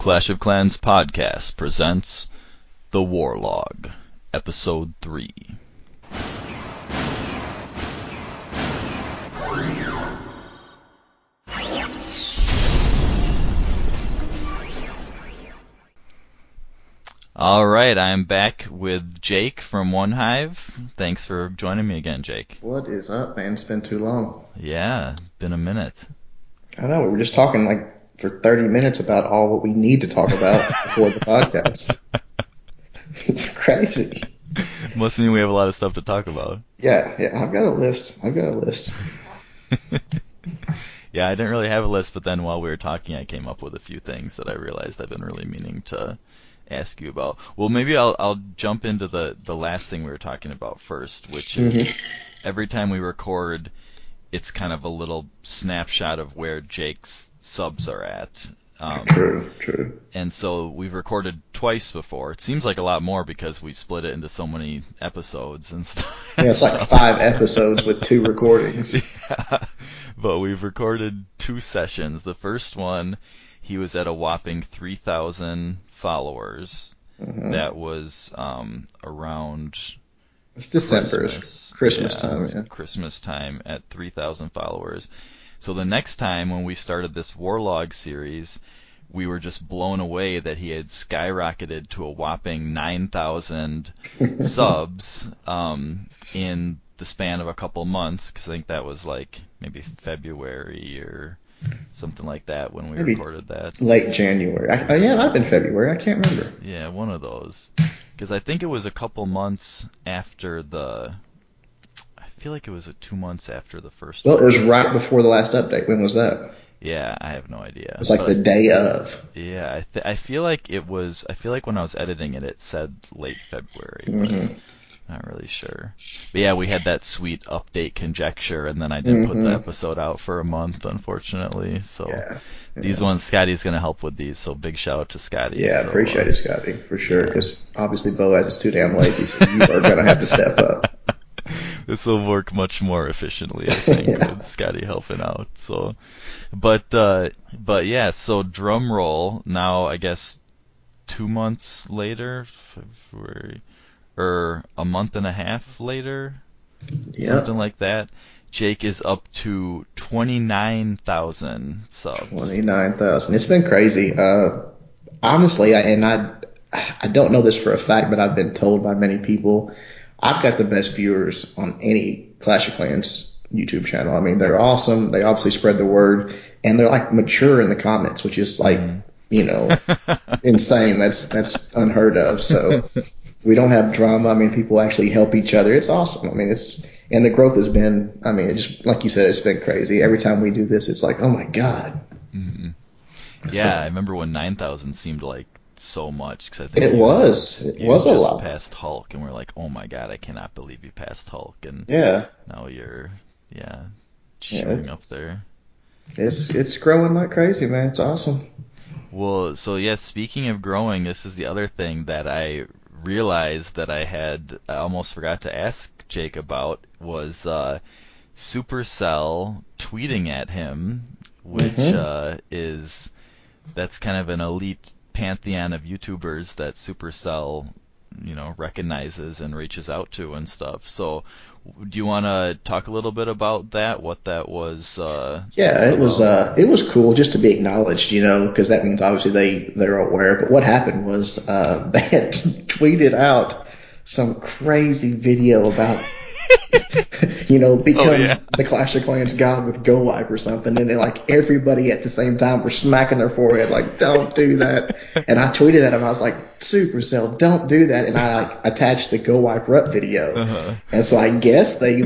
Clash of Clans podcast presents The Warlog, Episode 3. Alright, I'm back with Jake from One Hive. Thanks for joining me again, Jake. What is up, man? It's been too long. Yeah, been a minute. I know, we were just talking for 30 minutes about all what we need to talk about before the podcast. It's crazy. Must mean we have a lot of stuff to talk about. Yeah, I've got a list. Yeah, I didn't really have a list, but then while we were talking, I came up with a few things that I realized I've been really meaning to ask you about. Well, maybe I'll jump into the last thing we were talking about first, which is every time we record, it's kind of a little snapshot of where Jake's subs are at. True. And so we've recorded twice before. It seems like a lot more because we split it into so many episodes and stuff. Yeah, it's like 5 episodes with 2 recordings. Yeah, but we've recorded 2 sessions. The first one, he was at a whopping 3,000 followers. That was around... It's December, Christmas time. Yeah. Christmas time at 3,000 followers. So the next time when we started this Warlog series, we were just blown away that he had skyrocketed to a whopping 9,000 subs in the span of a couple months, because I think that was like maybe February or something like that when we recorded that. Late January. Yeah, it might have been February. I can't remember. Yeah, one of those. Because I think it was a couple months after I feel like it was 2 months after the first one. Well, it was right before the last update. When was that? Yeah, I have no idea. It was like the day of. Yeah, I feel like it was. I feel like when I was editing it, it said late February. But not really sure. But yeah, we had that sweet update conjecture, and then I didn't put the episode out for a month, unfortunately. So these ones, Scotty's going to help with these. So big shout out to Scotty. Yeah, so, appreciate it, Scotty, for sure. Because obviously Boaz is too damn lazy, so you are going to have to step up. This will work much more efficiently, I think, with Scotty helping out. So, but yeah. So drum roll. Now, I guess 2 months later, February, or a month and a half later, something like that. Jake is up to 29,000 subs. 29,000. It's been crazy. Honestly, I don't know this for a fact, but I've been told by many people I've got the best viewers on any Clash of Clans YouTube channel. I mean, they're awesome. They obviously spread the word, and they're like mature in the comments, which is like, insane. That's unheard of. So we don't have drama. I mean, people actually help each other. It's awesome. I mean, and the growth has been, I mean, just like you said, it's been crazy. Every time we do this, it's like, oh my God. Mm-hmm. Yeah, I remember when 9,000 seemed like so much, because I think it was a lot. Past Hulk, and we're like, oh my God, I cannot believe you passed Hulk, and now you're shooting up there. It's growing like crazy, man. It's awesome. Well, so yeah, speaking of growing, this is the other thing that I realized that I almost forgot to ask Jake about was Supercell tweeting at him, which that's kind of an elite pantheon of YouTubers that Supercell, recognizes and reaches out to and stuff. So, do you want to talk a little bit about that? What that was? It was cool just to be acknowledged, because that means obviously they're aware. But what happened was they had tweeted out some crazy video about become the Clash of Clans god with GoWiPe or something, and then like everybody at the same time were smacking their forehead like, don't do that. And I tweeted at him, I was like, Supercell, don't do that. And I attached the GoWiPe rep video. And so I guess they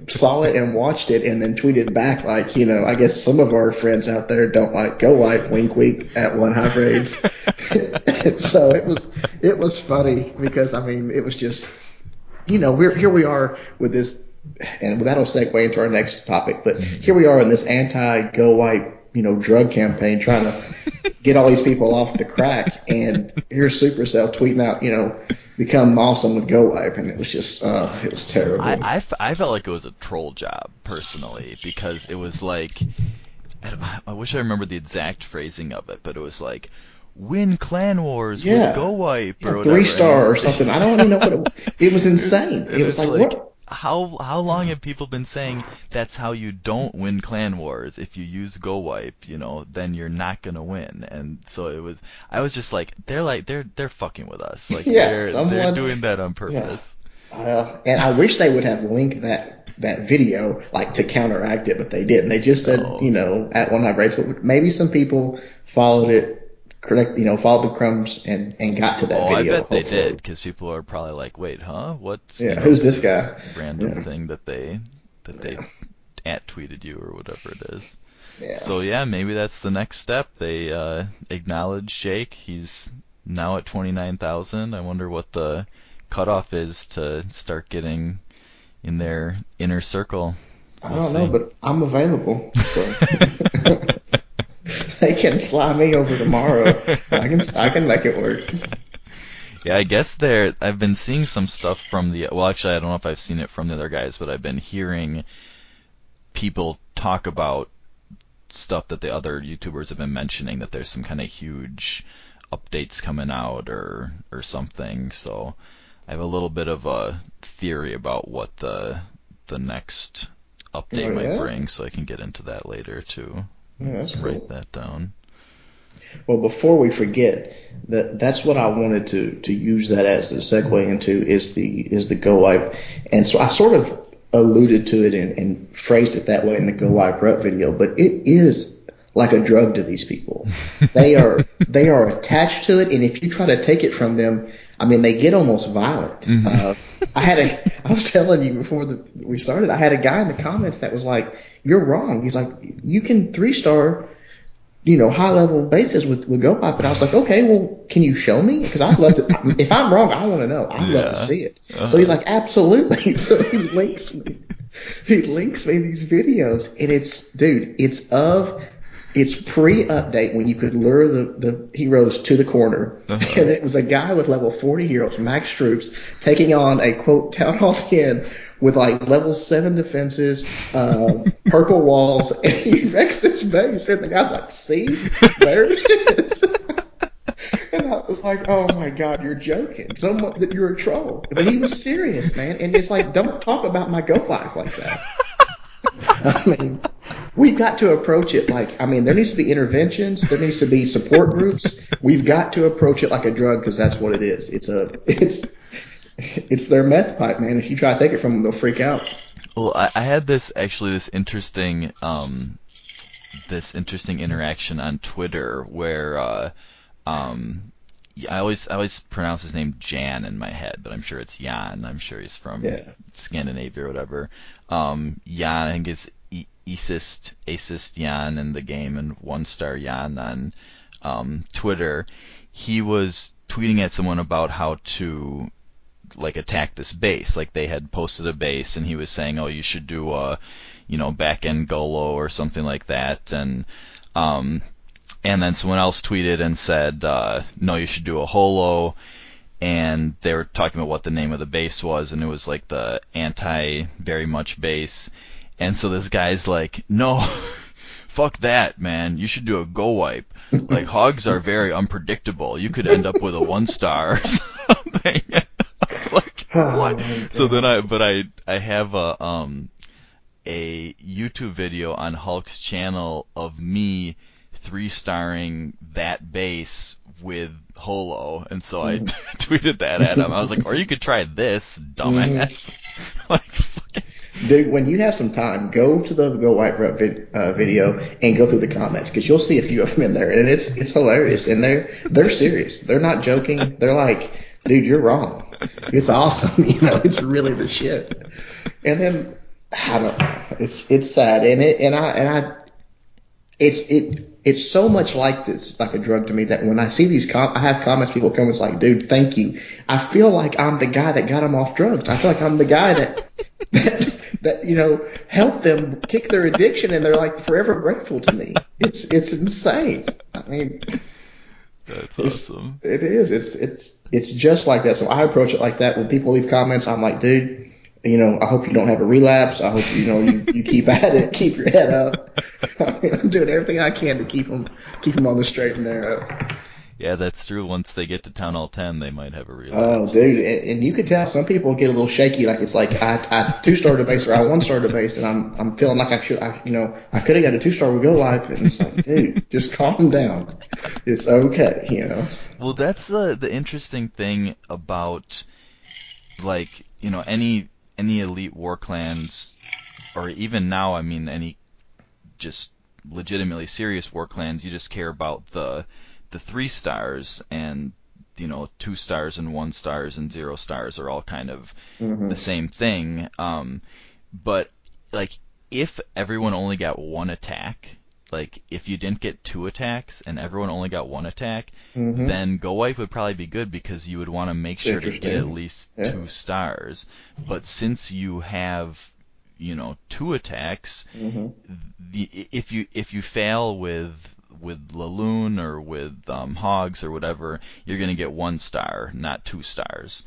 saw it and watched it and then tweeted back like, I guess some of our friends out there don't like GoWiPe, wink wink at One Hive Raids. So it was funny because, I mean, it was just, here we are with this, and that'll segue into our next topic, but here we are in this anti-GoWiPe, drug campaign trying to get all these people off the crack, and here's Supercell tweeting out, become awesome with GoWiPe, and it was just, it was terrible. I felt like it was a troll job, personally, because it was like, I wish I remembered the exact phrasing of it, but it was like, win clan wars with Yeah. GoWiPe Yeah, or three whatever. star or something. I don't even know what it was. It was insane. And It was it's like, like, what? how long have people been saying that's how you don't win clan wars? If you use GoWiPe, then you're not gonna win. And so I was just they're fucking with us. Like Yeah, they're someone. doing that on Yeah. purpose. And I wish they would have linked that video like to counteract it, but they didn't. They just said, No. at one high rates, but maybe some people followed it correct, followed the crumbs and got to that Oh, I video. bet they Hopefully, did, because people are probably like, wait, huh? What's, yeah. Who's this this guy? random Yeah, thing that they yeah, at tweeted you or whatever it is. yeah. So yeah, maybe that's the next step. They acknowledge Jake. He's now at 29,000. I wonder what the cutoff is to start getting in their inner circle. I We'll don't know, see. but I'm available, so they can fly me over tomorrow. I can make it work. Yeah, I guess I've been seeing some stuff from well, actually, I don't know if I've seen it from the other guys, but I've been hearing people talk about stuff that the other YouTubers have been mentioning, that there's some kind of huge updates coming out or something. So I have a little bit of a theory about what the next update Oh might yeah, bring, so I can get into that later too. yeah, that's Write cool. that down. Well, before we forget, that's what I wanted to use that as a segue into is the Go Wipe, and so I sort of alluded to it and phrased it that way in the Go Wipe rep video, but it is like a drug to these people. They are attached to it, and if you try to take it from them, I mean, they get almost violent. Hmm. I was telling you before we started, I had a guy in the comments that was like, "You're wrong." He's like, "You can 3-star." High level basis with GoPop. And I was like, okay, well, can you show me? Because I'd love to, if I'm wrong, I want to know. I'd love to Yeah. see it. So he's Uh-huh. like, absolutely. So he links me these videos and it's pre-update when you could lure the heroes to the corner. Uh-huh. And it was a guy with level 40 heroes, max troops, taking on a quote Town Hall 10 with like level 7 defenses, purple walls, and he wrecks this base. And the guy's like, see, there it is. And I was like, oh my God, you're joking. Someone that you're a troll. But he was serious, man. And it's like, don't talk about my Go Life like that. I mean, we've got to approach it there needs to be interventions. There needs to be support groups. We've got to approach it like a drug because that's what it is. It's their meth pipe, man. If you try to take it from them, they'll freak out. Well, I had this interesting interaction on Twitter where I always pronounce his name Jan in my head, but I'm sure it's Jan. I'm sure he's from Yeah. Scandinavia or whatever. Jan, I think it's Acist Jan in the game, and 1-star Jan on Twitter. He was tweeting at someone about how to attack this base. Like they had posted a base, and he was saying, "Oh, you should do a back end Golo or something like that," and then someone else tweeted and said, "No, you should do a holo." And they were talking about what the name of the base was, and it was like the anti very much base. And so this guy's like, "No, fuck that, man. You should do a Go Wipe. Like hogs are very unpredictable. You could end up with a 1-star or something." I was like, Oh what? my So then God. I have a YouTube video on Hulk's channel of me 3-starring that base with holo, and so I tweeted that at him. I was like, or you could try this, dumbass. Like, fucking. Dude, when you have some time, go to the Go White Rep video and go through the comments because you'll see a few of them in there, and it's hilarious. And they're serious. They're not joking. They're like, dude, you're wrong. It's awesome. It's really the shit. And then I don't know. It's sad, it's so much like this, like a drug to me, that when I see these I have comments, people come, it's like, dude, thank you. I feel like I'm the guy that got them off drugs. I feel like I'm the guy that helped them kick their addiction, and they're like forever grateful to me. It's insane. I mean, That's it's awesome. it is. It's just like that. So I approach it like that. When people leave comments, I'm like, dude, I hope you don't have a relapse. I hope you keep at it, keep your head up. I mean, I'm doing everything I can to keep them on the straight and narrow. Yeah, that's true. Once they get to Town Hall 10, they might have a Oh, relapse. dude, and you could tell some people get a little shaky. Like it's like I two-star debase or I one-star debase, and I'm feeling like I could have got a two-star with GoWiPe, and it's like, dude, just calm down. It's okay. Well, that's the interesting thing about like, any elite war clans, or even now, I mean, any just legitimately serious war clans, you just care about the 3 stars, and 2 stars and 1 stars and 0 stars are all kind of the Hmm. same thing. But like, if everyone only got one attack, like if you didn't get 2 attacks and everyone only got 1 attack, Hmm. then Go Wipe would probably be good because you would want to make sure to get at Interesting. least Yeah. 2 stars. But since you have 2 attacks, Hmm. if you fail with Laloon or with Hogs or whatever, you're gonna get 1 star, not 2 stars.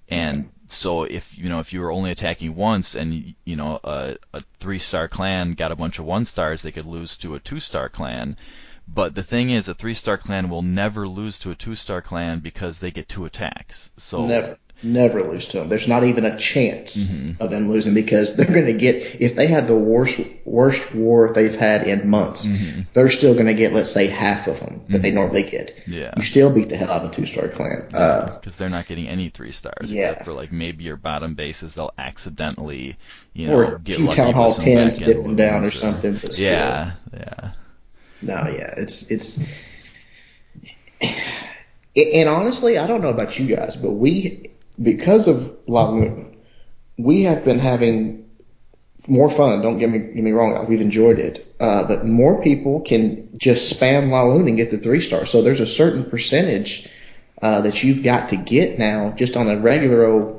Yeah. And so if you were only attacking once, and a 3-star clan got a bunch of 1 stars, they could lose to a 2-star clan. But the thing is, a 3-star clan will never lose to a 2-star clan because they get 2 attacks. So, Never, never lose to them. There's not even a chance mhm, of them losing because they're going to get, if they had the worst war they've had in months, mhm, they're still going to get, let's say, half of them that they mhm, normally get. You yeah. still beat the hell out of a two-star clan. Yeah, because they're not getting any 3 stars except Yeah. for like maybe your bottom bases. They'll accidentally, Or a get few Town lucky with Hall some 10s back end dipping down or loons, or something, but still. yeah, yeah. No, yeah, and honestly, I don't know about you guys, but because of La Luna, we have been having more fun. Don't get me wrong. We've enjoyed it, but more people can just spam Laloon and get the 3 star. So there's a certain percentage that you've got to get now just on a regular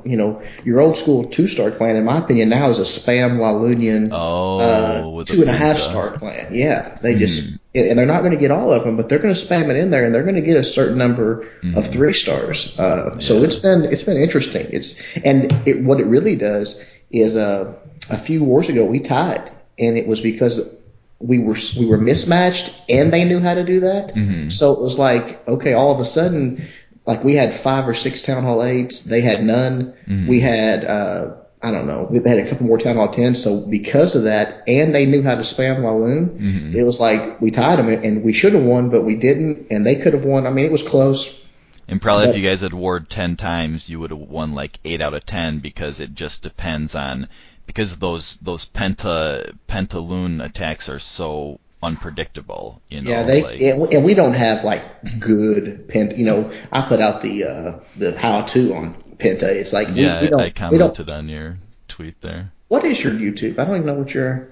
your old school 2 star clan. In my opinion, now is a spam Laloonian Oh, with the two and a half Penta. star clan. Yeah, they Hmm. just and they're not going to get all of them, but they're going to spam it in there, and they're going to get a certain number of Hmm. 3 stars. So Yeah. it's been interesting. What it really does is a few wars ago we tied, and it was because we were mismatched, and they knew how to do that. Hmm. So it was like, okay, all of a sudden, like we had 5 or 6 Town Hall 8s, they had none. We Hmm. had I don't know, we had a couple more Town Hall 10s. So because of that, and they knew how to spam Walloon, Hmm. it was like we tied them, and we should have won, but we didn't, and they could have won. I mean, it was close, And probably if but you guys had warred 10 times, you would have won like 8 out of 10, because it just depends on, because those pentaloon attacks are so unpredictable, yeah, like, and we don't have like good Penta. I put out the how to on Penta. It's like we yeah, I don't. commented on your tweet there. What is your YouTube? I don't even know what your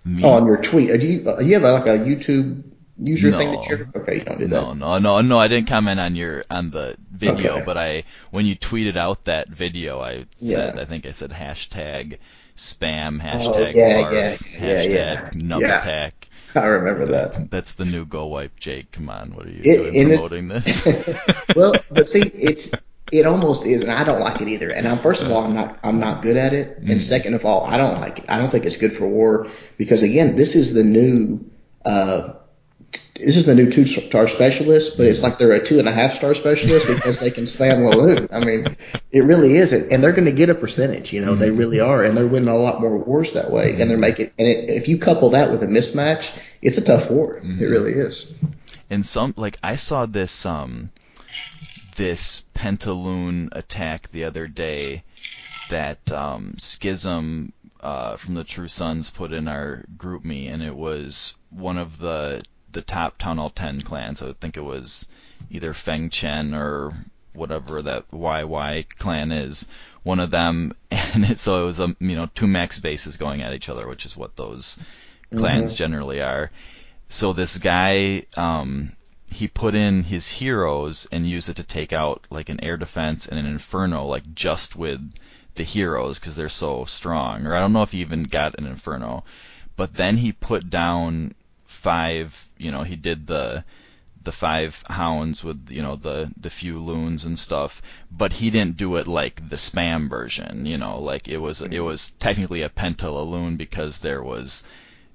oh, Me? on your tweet. Do you have like a YouTube user thing that No. you're okay? You don't do No, that. no, no, no. I didn't comment on the video, Okay. but when you tweeted out that video, Yeah. I think I said hashtag spam, Oh hashtag yeah, yeah, barf, yeah, yeah, hashtag nub yeah. attack. I remember that. That's the new Go Wipe, Jake. Come on, what are you doing It and promoting this? well, but see, it almost is, and I don't like it either. And first of all, I'm not good at it, and Mm, second of all, I don't like it. I don't think it's good for war because again, uh, this is the new 2 star specialist, but it's mm, like they're a 2.5 star specialist because they can spam Laloon. I mean, it really is, and they're going to get a percentage. They mm, really are, and they're winning a lot more wars that way. And they're mm, making, if you couple that with a mismatch, it's a tough war. It mm. really is. And like, I saw this pentaloon attack the other day that Schism from the True Sons put in our group me, and it was one of the top Town Hall 10 clans. I think it was either Feng Chen or whatever that YY clan is, one of them, and so it was 2 max bases going at each other, which is what those clans Hmm. generally are. So this guy, he put in his heroes and used it to take out like an air defense and an inferno, like just with the heroes because they're so strong. Or I don't know if he even got an inferno, but then he put down 5. He did the 5 hounds with the few loons and stuff, but he didn't do it like the spam version. Like it was technically a pentala loon because there was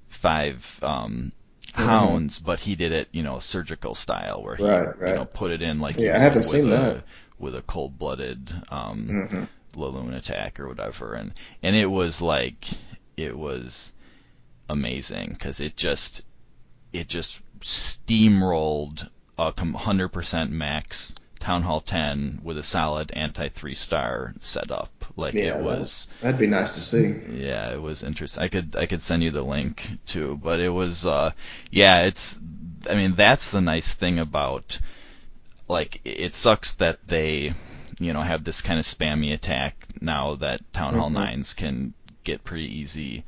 5 Mm-hmm. hounds, but he did it, surgical style, where he, Right, right. put it in like you Yeah, I would haven't seen that. with a cold-blooded Mm-hmm. Laloon attack or whatever, and it was amazing because it just steamrolled a 100% max Town Hall 10 with a solid anti 3-star setup. Like it Yeah, was, that'd be nice to see. yeah, it was interesting. I could send you the link too, but it was, yeah, I mean, that's the nice thing about, like, it sucks that they, have this kind of spammy attack now that Town Hall Mm-hmm. 9s can get pretty easy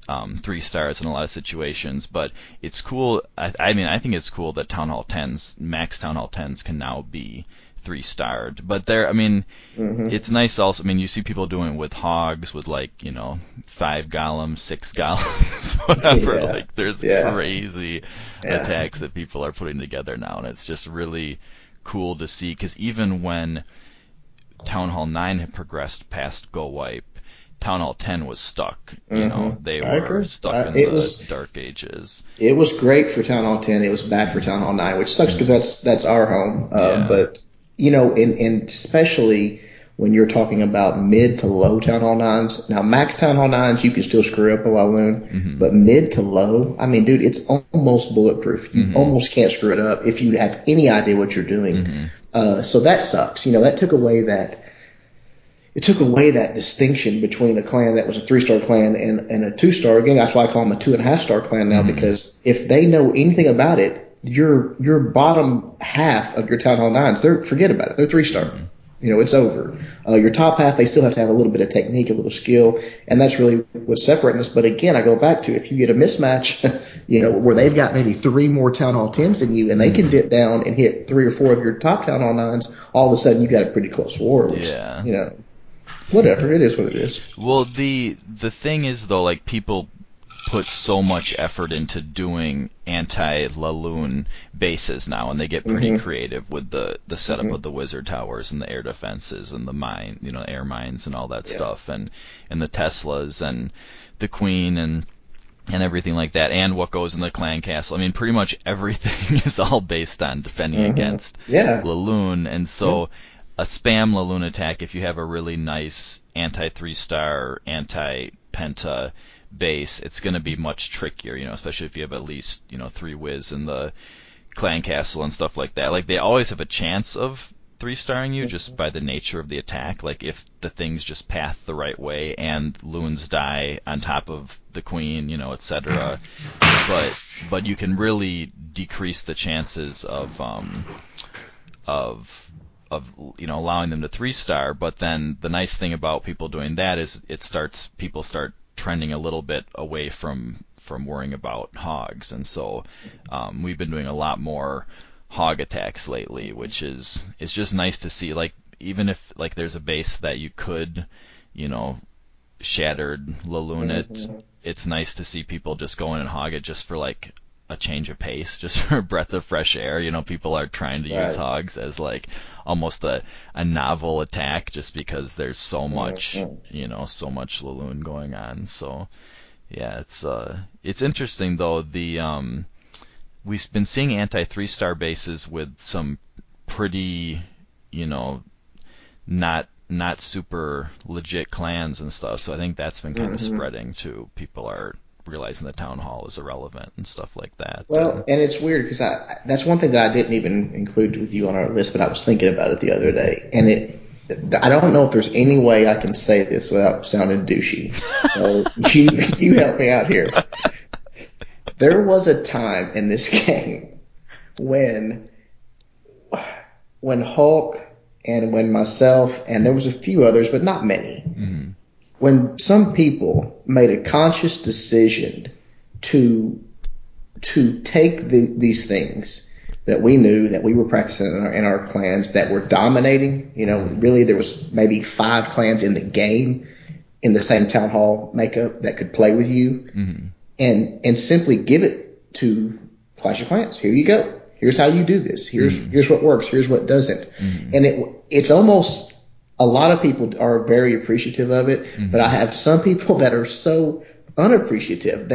3 stars in a lot of situations, but it's cool. I mean, I think it's cool that Max Town Hall 10s can now be 3-starred. But I mean, Mm-hmm. it's nice also. I mean, you see people doing it with hogs, with like, 5 golems, 6 golems, whatever. Yeah, Like, there's yeah, crazy yeah. attacks that people are putting together now, and it's just really cool to see. Because even when Town Hall 9 had progressed past GoWiPe, Town Hall 10 was stuck. They I were agree. stuck in It the was dark ages. it was great for Town Hall 10. It was bad for Town Hall 9, which sucks because that's our home. Yeah. But and especially when you're talking about mid to low Town Hall 9s. Now, max Town Hall 9s, you can still screw up a Walloon, Hmm. but mid to low, I mean, dude, it's almost bulletproof. You Hmm. almost can't screw it up if you have any idea what you're doing. Hmm. So that sucks. That took away that distinction between a clan that was a 3-star clan and a 2-star. Again, that's why I call them a 2.5-star clan now, Hmm. because if they know anything about it, your bottom half of your Town Hall 9s, forget about it. They're 3-star. Hmm. It's over. Your top half, they still have to have a little bit of technique, a little skill, and that's really what's separating us. But again, I go back to, if you get a mismatch, where they've got maybe 3 more Town Hall 10s than you, and they can dip down and hit 3 or 4 of your top Town Hall 9s, all of a sudden you got a pretty close war, which, Yeah. whatever, it is what it is. Well, the thing is though, like, people put so much effort into doing anti-Laloon bases now, and they get pretty Mm-hmm. creative with the setup Mm-hmm. of the wizard towers and the air defenses and the air mines and all that Yeah. stuff, and the Teslas and the Queen and everything like that, and what goes in the clan castle. I mean, pretty much everything is all based on defending Mm-hmm. against Yeah. Laloon, and Yeah. so a spam Laloon attack, if you have a really nice anti 3-star, anti penta base, it's going to be much trickier, especially if you have at least, 3 whiz in the clan castle and stuff like that. Like, they always have a chance of 3-starring you just by the nature of the attack. Like, if the things just path the right way and loons die on top of the queen, etc. But you can really decrease the chances of allowing them to 3-star. But then the nice thing about people doing that is people start trending a little bit away from worrying about hogs, and so we've been doing a lot more hog attacks lately, which is it's just nice to see. Like, even if, like, there's a base that you could, shattered Laloon it, Mm-hmm. it's nice to see people just go in and hog it just for, like, a change of pace, just for a breath of fresh air. People are trying to use Right. hogs as, like, almost a novel attack, just because there's so much, Mm-hmm. so much Laloon going on. So yeah, it's interesting though. We've been seeing anti 3-star bases with some pretty, you know, not super legit clans and stuff. So I think that's been kind of Mm-hmm. spreading too. People are realizing the town hall is irrelevant and stuff like that. Well, and it's weird because that's one thing that I didn't even include with you on our list, but I was thinking about it the other day, and I don't know if there's any way I can say this without sounding douchey. So you help me out here. There was a time in this game when Hulk and when myself, and there was a few others, but not many, Mm-hmm. when some people made a conscious decision to take these things that we knew that we were practicing in our clans that were dominating. Really there was maybe 5 clans in the game in the same town hall makeup that could play with you, Mm-hmm. and simply give it to Clash of Clans. Here you go. Here's how you do this. Here's what works. Here's what doesn't. Mm-hmm. And it's almost, a lot of people are very appreciative of it, Mm-hmm. but I have some people that are so unappreciative.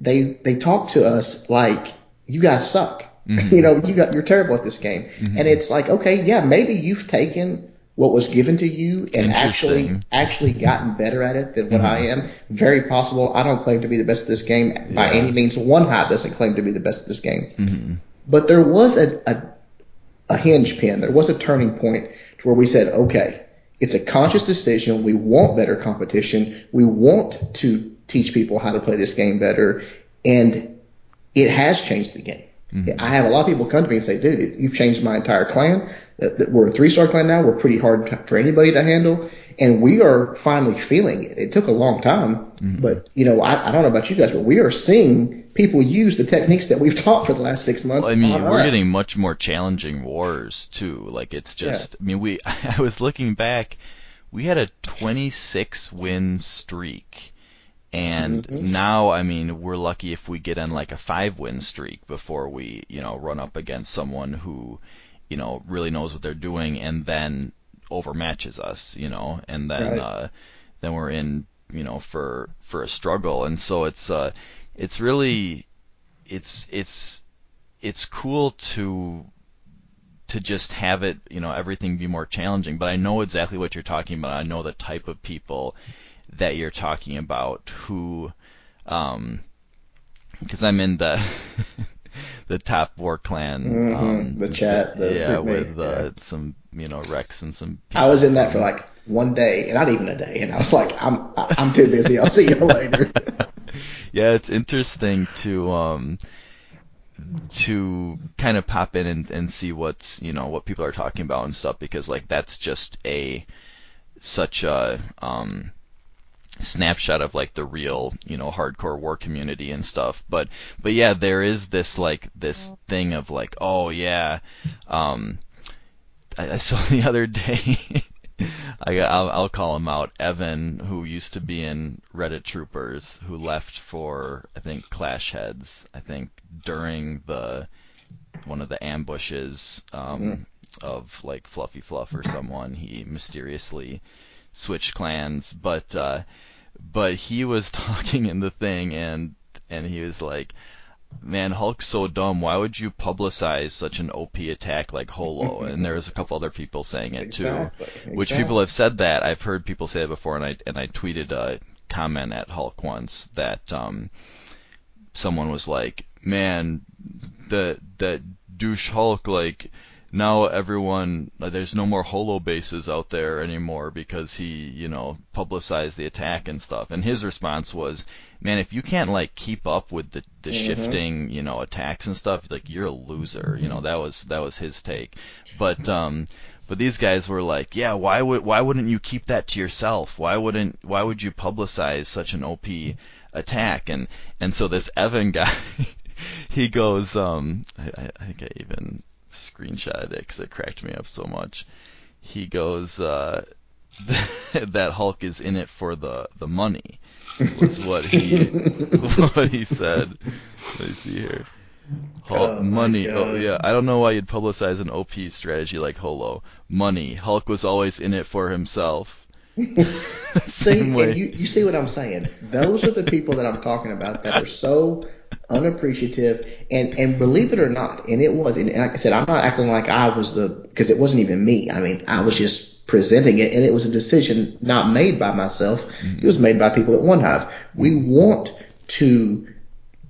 they talk to us like you guys suck. Hmm. You're terrible at this game. And Hmm. it's like, okay, yeah, maybe you've taken what was given to you and Interesting. actually gotten better at it than what I Hmm. am. Very possible. I don't claim to be the best at this game by any Yeah. means. One Hive doesn't claim to be the best at this game. Hmm. But there was a hinge pin. There was a turning point to where we said, okay, it's a conscious decision. We want better competition. We want to teach people how to play this game better. And it has changed the game. I Hmm. have a lot of people come to me and say, dude, you've changed my entire clan. We're a 3-star clan now. We're pretty hard for anybody to handle. And we are finally feeling it. It took a long time, Hmm. but I don't know about you guys, but we are seeing people use the techniques that we've taught for the last 6 months I on mean, we're getting us. much more challenging wars too. Like it's Yeah. just, I mean, I was looking back, we had a 26 win streak. And Hmm. now, I mean, we're lucky if we get in like a 5 win streak before we, run up against someone who, really knows what they're doing and then overmatches us, and Right. then we're in, for a struggle. And so it's really, it's it's cool to just have it, everything be more challenging. But I know exactly what you're talking about. I know the type of people that you're talking about who, because I'm in the the top war clan, The chat, the yeah, group me. with Yeah. some Rex and some I was people in that for from. like one day, and not even a day, and I was like, I'm too busy. I'll see you later. Yeah, it's interesting to kind of pop in and see what people are talking about and stuff, because like that's just a such a snapshot of like the real, hardcore war community and stuff. But yeah, there is this thing of like, oh yeah, um, I saw the other day. I'll call him out. Evan, who used to be in Reddit Troopers, who left for I think Clash Heads. I think during the one of the ambushes Mhm. of like Fluffy Fluff or someone, he mysteriously switched clans. But he was talking in the thing, and he was like, "Man, Hulk's so dumb. Why would you publicize such an OP attack like Holo?" And there was a couple other people saying it too, Exactly, which people have exactly. said that. I've heard people say it before, and I tweeted a comment at Hulk once that someone was like, "Man, that douche Hulk, like now everyone, like, there's no more holo bases out there anymore because he, publicized the attack and stuff." And his response was, "Man, if you can't like keep up with the Hmm. shifting, attacks and stuff, like you're a loser." That was his take. But these guys were like, "Yeah, why wouldn't you keep that to yourself? Why would you publicize such an OP attack?" And so this Evan guy, he goes, I think I even screenshotted it because it cracked me up so much. He goes, that Hulk is in it for the money, was what he what he said. Let me see here. Hulk Oh my money. Oh god. yeah, I don't know why you'd publicize an OP strategy like Holo. Money. Hulk was always in it for himself. Same See, and way. you see what I'm saying? Those are the people that I'm talking about that are so unappreciative and believe it or not, and it was, and like I said, I'm not acting like I was because it wasn't even me. I mean, I was just presenting it, and it was a decision not made by myself. It Hmm. was made by people at One Hive. We Hmm. want to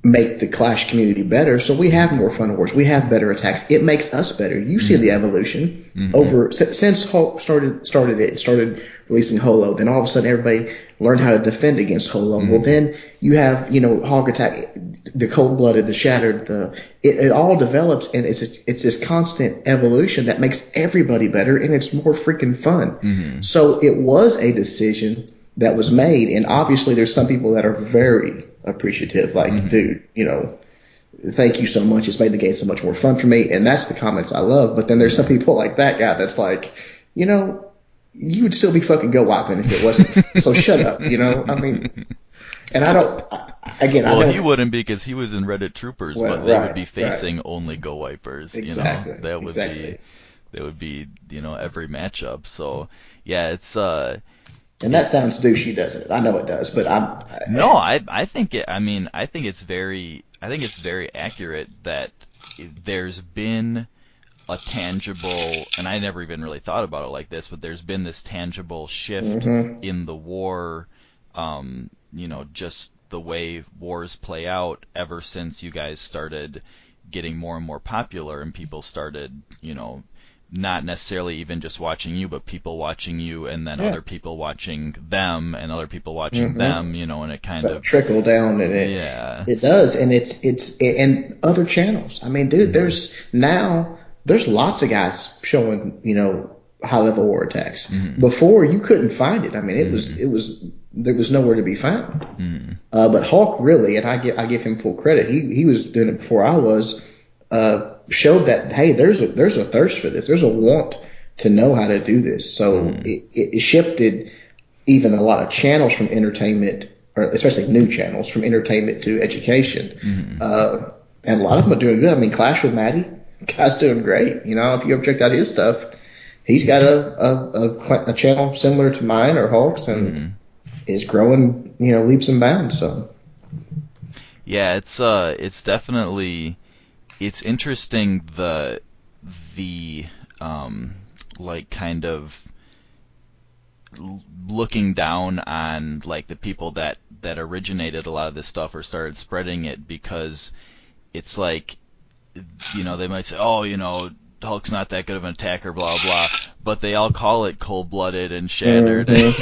make the Clash community better. So we have Hmm. more fun wars. We have better attacks. It makes us better. You see the Hmm. evolution Hmm. over since Hulk started releasing Holo. Then all of a sudden everybody learned how to defend against Holo. Well, Hmm. then you have Hog Attack, the Cold Blooded, the Shattered. It all develops, and it's this constant evolution that makes everybody better, and it's more freaking fun. Hmm. So it was a decision that was made, and obviously there's some people that are very appreciative, like, Hmm. dude, thank you so much. It's made the game so much more fun for me, and that's the comments I love. But then there's some Hmm. people like that guy that's like, you know, you would still be fucking go wiping if it wasn't. So shut up, I mean, and I don't. Again, I Well, know he it's wouldn't be because he was in Reddit Troopers, well, but they would right, be right, facing only GoWipers. exactly, That would be exactly. every matchup. So yeah, it's And that sounds douchey, doesn't it? I know it does, but No, I think it. I mean, I think it's very accurate that there's been a tangible, and I never even really thought about it like this, but there's been this tangible shift mm-hmm. in the war, just the way wars play out ever since you guys started getting more and more popular and people started, not necessarily even just watching you, but people watching you and then Yeah. other people watching them and other people watching Mm-hmm. them, and it kind So of, trickle down, and yeah. it does, and and other channels. I mean, dude, there's lots of guys showing high level war attacks. Before you couldn't find it. I mean, it was there was nowhere to be found. But Hawk really, and I give him full credit. He was doing it before I was. Showed that, hey, there's a thirst for this. There's a want to know how to do this. So it shifted even a lot of channels from entertainment, or especially new channels, from entertainment to education. And a lot of them are doing good. I mean, Clash with Maddie, this guy's doing great. If you ever checked out his stuff, he's got a channel similar to mine or Hawk's, and is growing, leaps and bounds. So yeah, it's definitely. It's interesting the like kind of looking down on like the people that originated a lot of this stuff or started spreading it, because it's like they might say, oh, Hulk's not that good of an attacker, blah blah, but they all call it cold-blooded and shattered. I mean,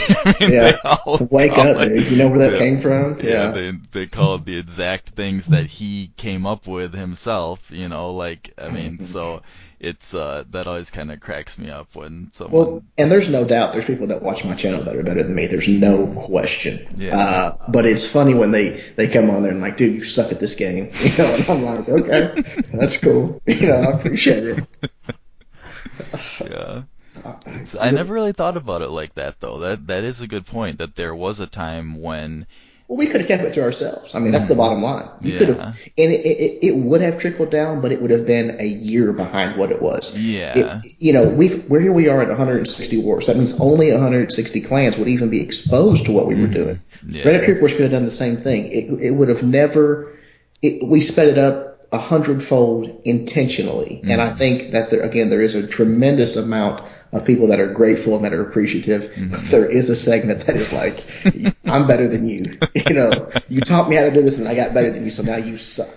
yeah, they all wake call up, it, dude. You know where that came from? Yeah, they call it the exact things that he came up with himself. I mean, so it's that always kind of cracks me up when someone. Well, and there's no doubt there's people that watch my channel that are better than me. There's no question. Yeah. But it's funny when they come on there and like, dude, you suck at this game. And I'm like, okay, that's cool. I appreciate it. Yeah. I never really thought about it like that, though. That is a good point, that there was a time when. Well, we could have kept it to ourselves. I mean, that's the bottom line. You could have, and it would have trickled down, but it would have been a year behind what it was. Yeah. We're here. We are at 160 wars. That means only 160 clans would even be exposed to what we were doing. Yeah. Red Troopers could have done the same thing. It would have never. We sped it up 100-fold intentionally, and I think that there is a tremendous amount of people that are grateful and that are appreciative. But there is a segment that is like, I'm better than you. You taught me how to do this and I got better than you, so now you suck.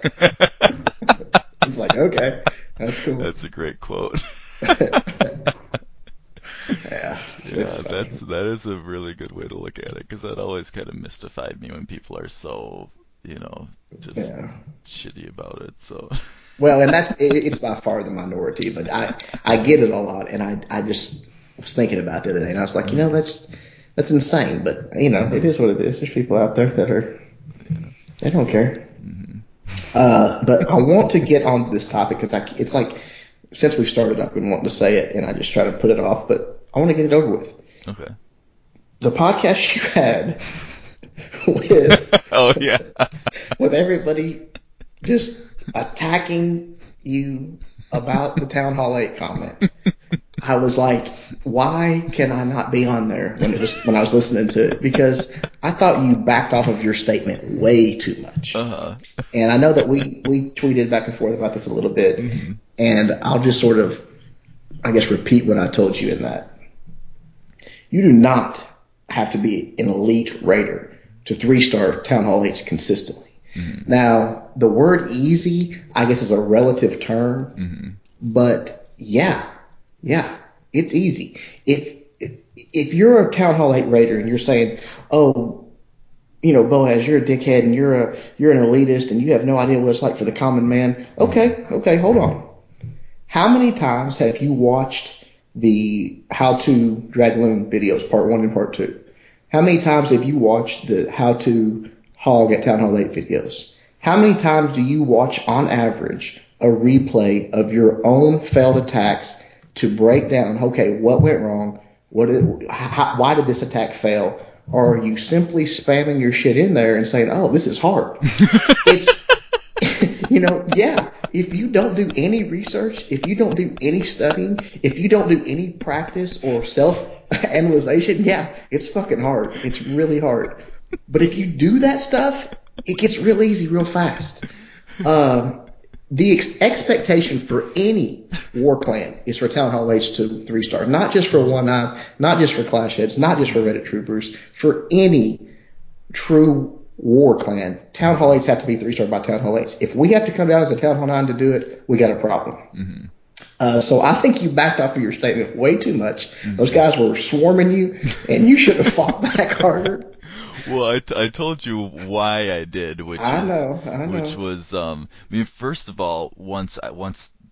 It's like, okay, that's cool. That's a great quote. Yeah, that is a really good way to look at it, because that always kind of mystified me when people are so, just shitty about it. So. Well, and it's by far the minority, but I get it a lot, and I just was thinking about it the other day, and I was like, that's insane, but it is what it is. There's people out there that they don't care. But I want to get on this topic because it's like, since we started, I've been wanting to say it, and I just try to put it off, but I want to get it over with. Okay. The podcast you had with oh yeah, with everybody just attacking you about the Town Hall 8 comment. I was like, why can I not be on there when I was listening to it? Because I thought you backed off of your statement way too much. And I know that we tweeted back and forth about this a little bit, and I'll just sort of, I guess, repeat what I told you in that. You do not have to be an elite raider to 3-star Town Hall 8s consistently. Now, the word easy, I guess, is a relative term, but yeah, it's easy. If you're a Town Hall 8 raider and you're saying, oh, Boaz, you're a dickhead and you're an elitist and you have no idea what it's like for the common man. Okay, hold on. How many times have you watched the How to Drag Loom videos, part 1 and part 2? How many times have you watched the How to Hog at Town Hall 8 videos? How many times do you watch, on average, a replay of your own failed attacks to break down, okay, what went wrong? Why did this attack fail? Or are you simply spamming your shit in there and saying, oh, this is hard? It's, yeah. if you don't do any research, if you don't do any studying, if you don't do any practice or self-analyzation, yeah, it's fucking hard. It's really hard. But if you do that stuff, it gets real easy real fast. The expectation for any war clan is for Town Hall H to 3-star, not just for One Eye, not just for Clash Heads, not just for Reddit Troopers, for any true war clan. Town Hall 8s have to be 3-star by Town Hall 8s. If we have to come down as a Town Hall 9 to do it, we got a problem. Mm-hmm. So I think you backed off of your statement way too much. Mm-hmm. Those guys were swarming you, and you should have fought back harder. Well, I told you why I did, which was I mean, first of all, once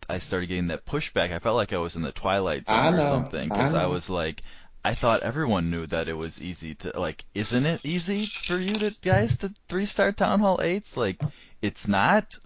I started getting that pushback, I felt like I was in the Twilight Zone or something, because I was like, I thought everyone knew that it was easy to, like, isn't it easy for you guys to 3-star Town Hall 8s? Like, it's not?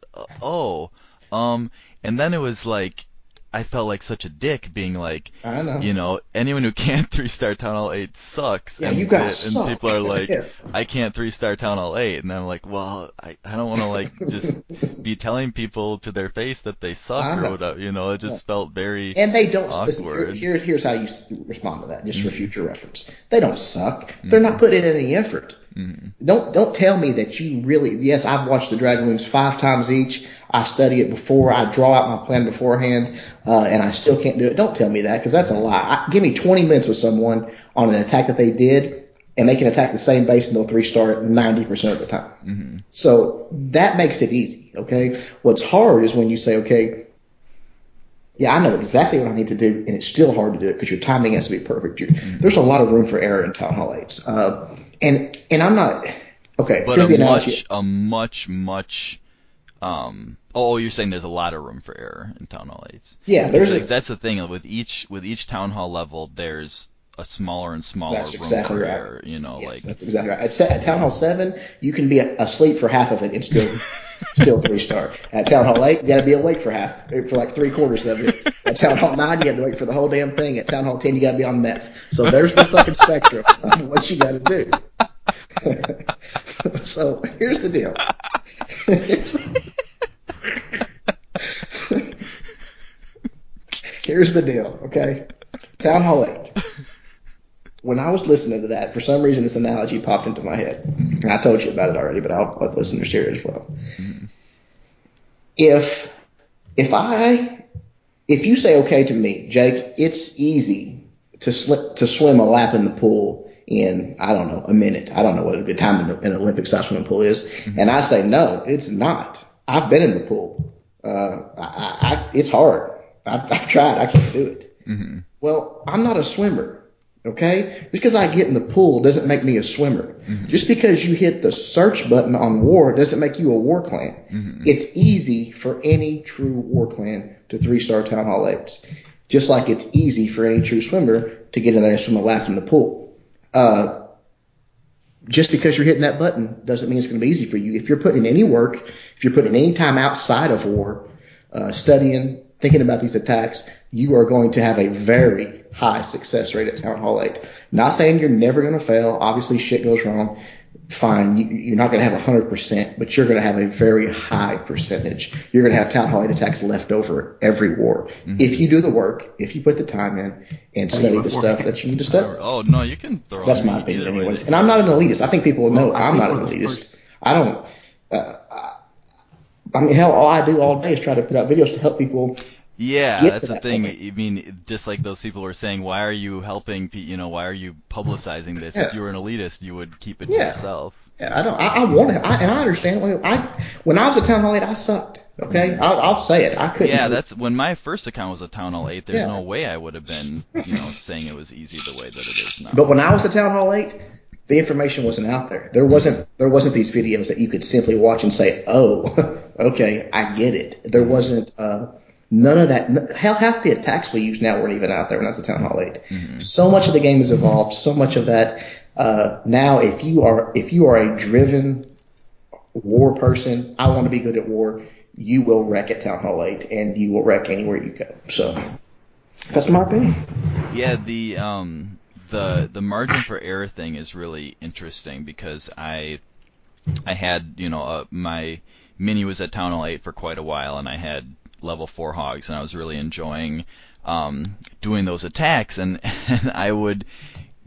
And then it was like, I felt like such a dick being like, anyone who can't 3-star Town Hall 8 sucks. Yeah, you guys suck. And people are like, I can't 3-star Town Hall 8. And I'm like, well, I don't want to, like, just be telling people to their face that they suck or whatever. It just felt very And they don't. awkward. Listen, here's how you respond to that, just for future reference. They don't suck. They're not putting in any effort. Mm-hmm. Don't tell me that you really. Yes, I've watched the Dragoons 5 times each. I study it before. I draw out my plan beforehand, and I still can't do it. Don't tell me that, because that's a lie. Give me 20 minutes with someone on an attack that they did, and they can attack the same base and they'll 3-star it 90% of the time. Mm-hmm. So that makes it easy. Okay. What's hard is when you say, okay, yeah, I know exactly what I need to do, and it's still hard to do it because your timing has to be perfect. There's a lot of room for error in Town Hall 8s. And I'm not okay. But here's the analogy. You're saying there's a lot of room for error in Town Hall 8s. Yeah, that's the thing. With each Town Hall level, there's a smaller and smaller room for error. That's exactly right. At Town Hall 7, you can be asleep for half of it and still 3-star. At Town Hall 8, you got to be awake for like 3/4 of it. At Town Hall 9, you got to wait for the whole damn thing. At Town Hall 10, you got to be on meth. So there's the fucking spectrum of what you got to do. So here's the deal. Here's the deal, okay? Town Hall 8. When I was listening to that, for some reason this analogy popped into my head. And I told you about it already, but I'll let listeners hear it as well. Mm-hmm. If you say, okay, to me, Jake, it's easy to swim a lap in the pool in, I don't know, a minute. I don't know what a good time in an Olympic style swimming pool is. Mm-hmm. And I say, no, it's not. I've been in the pool. It's hard. I've tried. I can't do it. Mm-hmm. Well, I'm not a swimmer. Okay? Just because I get in the pool doesn't make me a swimmer. Mm-hmm. Just because you hit the search button on war doesn't make you a war clan. Mm-hmm. It's easy for any true war clan to 3-star Town Hall 8s. Just like it's easy for any true swimmer to get in there and swim a lap in the pool. Just because you're hitting that button doesn't mean it's going to be easy for you. If you're putting in any work, if you're putting any time outside of war, studying, thinking about these attacks, you are going to have a very high success rate at Town Hall 8. Not saying you're never going to fail. Obviously, shit goes wrong. Fine, you're not going to have 100%, but you're going to have a very high percentage. You're going to have Town Hall 8 attacks left over every war. Mm-hmm. If you do the work, if you put the time in and study the stuff that you need to study. Oh, no, you can throw That's my opinion anyways. And I'm not an elitist. I think people know I'm not an elitist. I don't I mean, hell, all I do all day is try to put out videos to help people. Yeah, that's the thing. Point. I mean, just like those people were saying, why are you helping? Why are you publicizing this? Yeah. If you were an elitist, you would keep it to yourself. Yeah, I don't. I want it, and I understand. When I was at Town Hall 8, I sucked. Okay, mm-hmm. I'll say it. I couldn't. Yeah, that's when my first account was a Town Hall 8. There's no way I would have been, saying it was easy the way that it is now. But when I was at Town Hall 8, the information wasn't out there. There wasn't these videos that you could simply watch and say, "Oh, okay, I get it." There wasn't. None of that. Hell, half the attacks we use now weren't even out there when I was at Town Hall 8. Mm-hmm. So much of the game has evolved. So much of that now, if you are a driven war person, I want to be good at war. You will wreck at Town Hall 8, and you will wreck anywhere you go. So that's my opinion. Yeah, the margin for error thing is really interesting because I had my Minnie was at Town Hall 8 for quite a while, and I had level 4 hogs, and I was really enjoying doing those attacks, and, and I would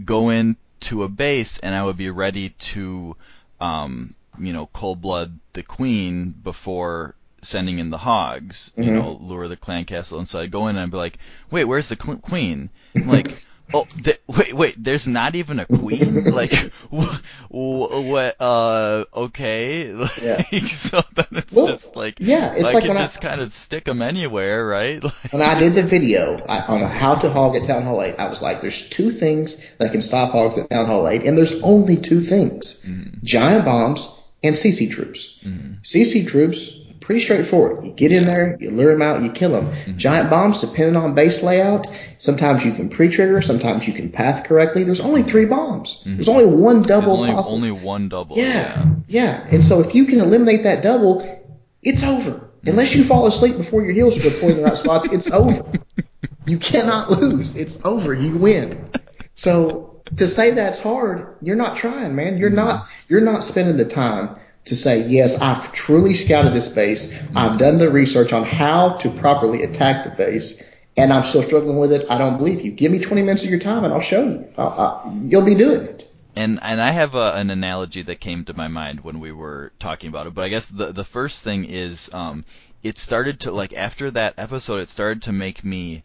go into a base, and I would be ready to, cold blood the queen before sending in the hogs, lure the clan castle. And so I'd go in and I'd be like, wait, where's the queen? I'm like, oh, wait, there's not even a queen? Like, what, okay. Yeah. So then it's just like, yeah, it's I like can when just kind of stick them anywhere, right? when I did the video on how to hog at Town Hall 8, I was like, there's two things that can stop hogs at Town Hall 8, and there's only two things. Giant bombs and CC troops. CC troops, pretty straightforward. You get in there, you lure them out, you kill them. Giant bombs, depending on base layout, sometimes you can pre-trigger, sometimes you can path correctly. There's only 3 bombs. There's only one double possible. Only one double. Yeah. And so if you can eliminate that double, it's over. Unless you fall asleep before your heals are deployed in the right spots, it's over. You cannot lose. It's over. You win. So to say that's hard, you're not trying, man. You're not spending the time to say, yes, I've truly scouted this base. I've done the research on how to properly attack the base, and I'm still struggling with it. I don't believe you. Give me 20 minutes of your time, and I'll show you. You'll be doing it. And I have an analogy that came to my mind when we were talking about it. But I guess the first thing is it started to, like, after that episode, it started to make me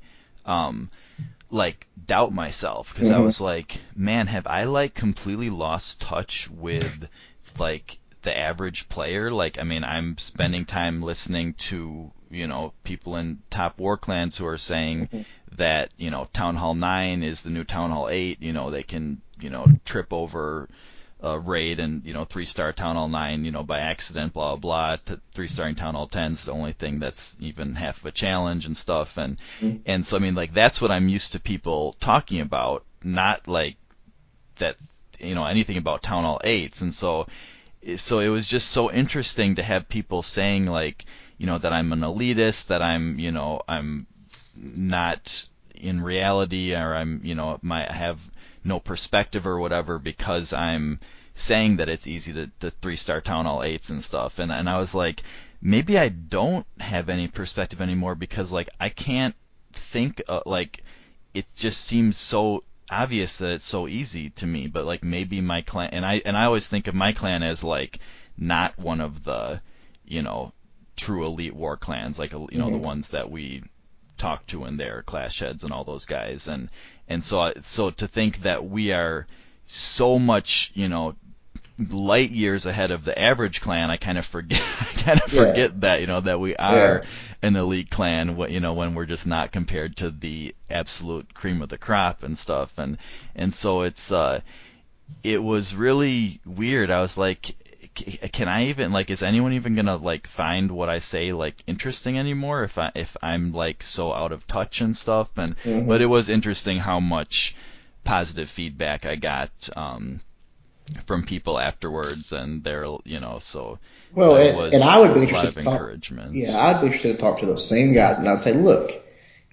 like doubt myself, because I was like, man, have I like completely lost touch with like the average player? Like, I mean, I'm spending time listening to, people in top war clans who are saying that, Town Hall 9 is the new Town Hall 8, they can, trip over a raid and, 3-star Town Hall 9, by accident, blah, blah, blah. 3-starring Town Hall 10 is the only thing that's even half of a challenge and stuff. And so, I mean, like, that's what I'm used to people talking about, not like that, anything about Town Hall 8s. And so it was just so interesting to have people saying, like, that I'm an elitist, that I'm not in reality, or I have no perspective or whatever, because I'm saying that it's easy to 3-star Town Hall 8s and stuff. And I was like, maybe I don't have any perspective anymore, because, like, I can't think, like, it just seems so obvious that it's so easy to me. But, like, maybe my clan, and I always think of my clan as, like, not one of the, true elite war clans, like, the ones that we talk to in their class sheds and all those guys. And so to think that we are so much, light years ahead of the average clan, I kind of forget that, that we are an elite clan, when we're just not compared to the absolute cream of the crop and stuff. And so it was really weird. I was like, can I even, like, is anyone even gonna, like, find what I say, like, interesting anymore if I'm like so out of touch and stuff? And but it was interesting how much positive feedback I got from people afterwards, and they're, so well, and I would be a lot interested of to talk. encouragement. Yeah, I'd be interested to talk to those same guys, and I'd say, look,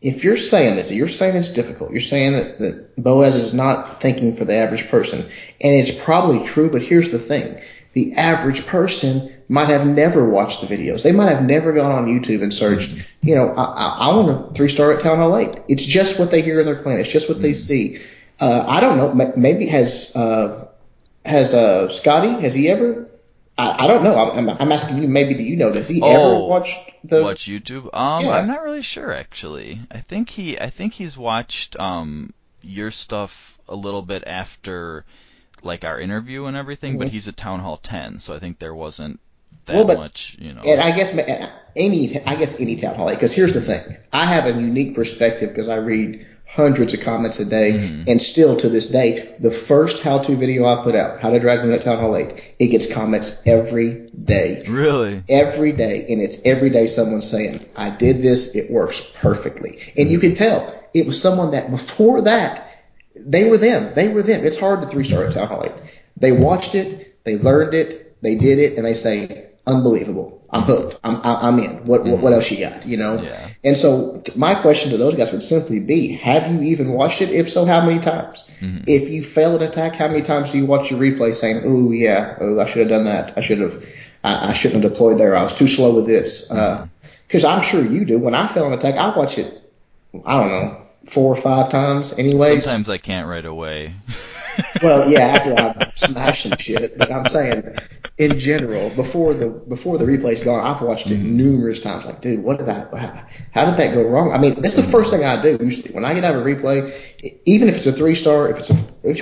if you're saying this, you're saying it's difficult, you're saying that Boaz is not thinking for the average person, and it's probably true. But here's the thing. The average person might have never watched the videos. They might have never gone on YouTube and searched, I want to 3-star at Town Hall 8. It's just what they hear in their clan. It's just what they see. I don't know. Maybe has Scotty, has he ever? I don't know. I'm asking you. Maybe do you know? Does he ever watch YouTube? I'm not really sure, actually. I think he's watched your stuff a little bit after, like, our interview and everything, but he's at Town Hall 10, so I think there wasn't that much, And I guess any Town Hall 8, because here's the thing. I have a unique perspective because I read hundreds of comments a day, and still to this day, the first how-to video I put out, how to drag them at Town Hall 8, it gets comments every day. Really? Every day, and it's every day someone saying, I did this, it works perfectly. And you can tell, it was someone that before that, they were them. It's hard to 3-star at Town Hall 8. They watched it, they learned it, they did it, and they say, unbelievable. I'm hooked. I'm in. What else you got? Yeah. And so my question to those guys would simply be, have you even watched it? If so, how many times? If you fail an attack, how many times do you watch your replay saying, I should have done that. I should have I shouldn't have deployed there. I was too slow with this. Because I'm sure you do. When I fail an attack, I watch it, I don't know, 4 or 5 times anyways. Sometimes I can't right away. Well, yeah, after I smash some shit, but I'm saying in general, before the replay's gone, I've watched it numerous times. Like, dude, how did that go wrong? I mean, that's the first thing I do usually when I get out of a replay. Even if it's a 3-star, if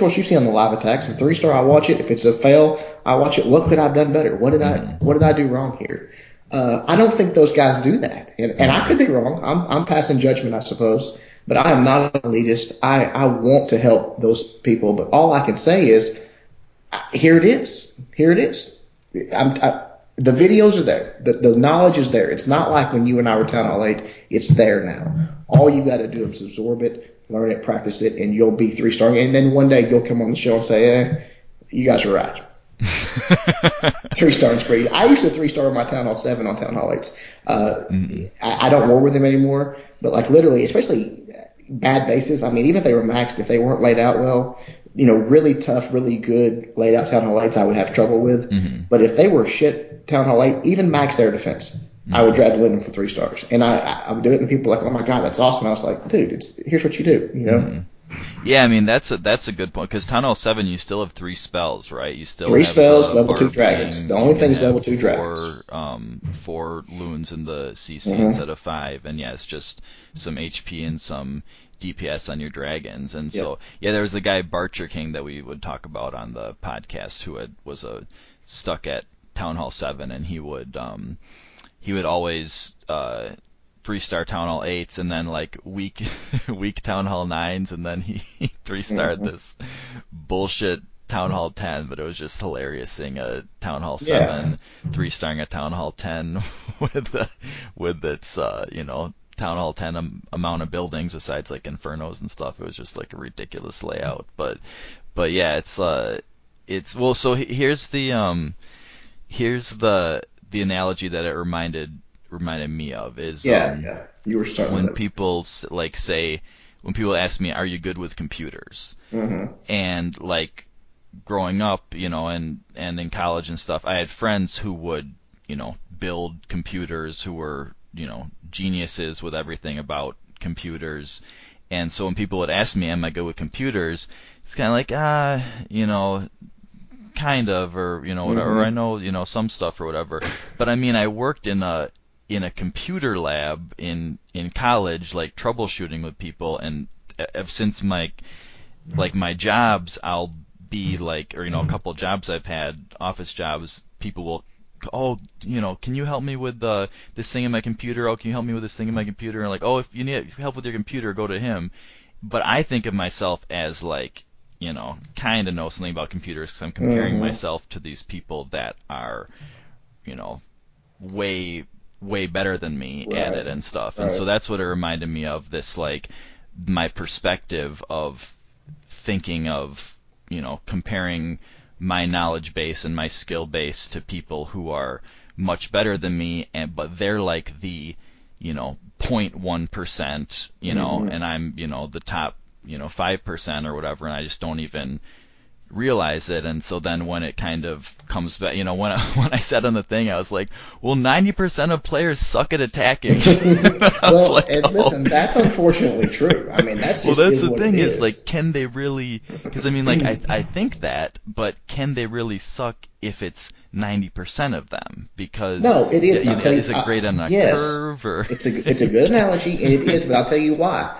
what you see on the live attacks, a 3-star, I watch it. If it's a fail, I watch it. What could I have done better? What did I do wrong here? I don't think those guys do that, and I could be wrong. I'm passing judgment, I suppose. But I am not an elitist. I want to help those people, but all I can say is, here it is. Here it is. The videos are there. The knowledge is there. It's not like when you and I were Town Hall 8. It's there now. All you got to do is absorb it, learn it, practice it, and you'll be 3-star. And then one day you'll come on the show and say, you guys are right. 3-star is great. I used to 3-star my Town Hall 7 on Town Hall 8s. I don't work with them anymore, but like literally, especially bad bases. I mean, even if they were maxed, if they weren't laid out well, really tough, really good laid out Town Hall 8s, I would have trouble with. But if they were shit Town Hall 8, even max air defense, I would try to win them for 3 stars. And I would do it, and people were like, oh my God, that's awesome. I was like, dude, here's what you do, Yeah, I mean, that's a good point, because Town Hall 7, you still have 3 spells, right? You still 3 have spells, level 2 dragons. The only thing is level 2 dragons. 4 loons in the CC instead of 5, and yeah, it's just some HP and some DPS on your dragons. And so, yeah, there was a guy, Barcher King, that we would talk about on the podcast, who was stuck at Town Hall 7, and he would always 3-star Town Hall 8s, and then like weak Town Hall 9s, and then he 3-starred this bullshit Town Hall 10, but it was just hilarious seeing a Town Hall 7 3-starring a Town Hall 10 with its Town Hall 10 amount of buildings besides like infernos and stuff. It was just like a ridiculous layout, but yeah, it's well, so here's the analogy that it reminded me of is you were starting when people when people ask me, are you good with computers? And like growing up, and in college and stuff, I had friends who would build computers, who were geniuses with everything about computers. And so when people would ask me, am I good with computers, it's kind of like kind of, or whatever, or I know some stuff or whatever. But I mean, I worked in a computer lab in college, like troubleshooting with people, and since my jobs, I'll be like, or a couple of jobs I've had, office jobs, people will, can you help me with this thing in my computer? Oh, can you help me with this thing in my computer? And like, oh, if you need help with your computer, go to him. But I think of myself as like, kind of know something about computers, because I'm comparing myself to these people that are, way better than me at it and stuff. And so that's what it reminded me of, this like my perspective of thinking of, comparing my knowledge base and my skill base to people who are much better than me, but they're like the 0.1%, and I'm the top 5% or whatever, and I just don't even realize it. And so then when it kind of comes back, when I said on the thing, I was like, well, 90% of players suck at attacking. Listen, that's unfortunately true. I mean, that's just that's the thing is like, can they really? Because I mean, like I think that, but can they really suck if it's 90% of them? Because no, it is. Is it great on a curve? Or it's a good analogy. It is, but I'll tell you why.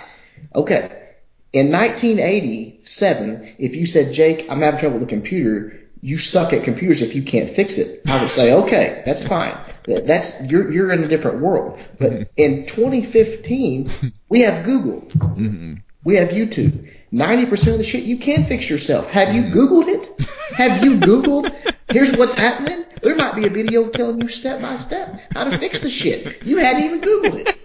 Okay. In 1987, if you said, Jake, I'm having trouble with a computer, you suck at computers if you can't fix it, I would say, okay, that's fine. You're in a different world. But in 2015, we have Google. We have YouTube. 90% of the shit you can fix yourself. Have you Googled it? Have you Googled, here's what's happening? There might be a video telling you step by step how to fix the shit. You hadn't even Googled it.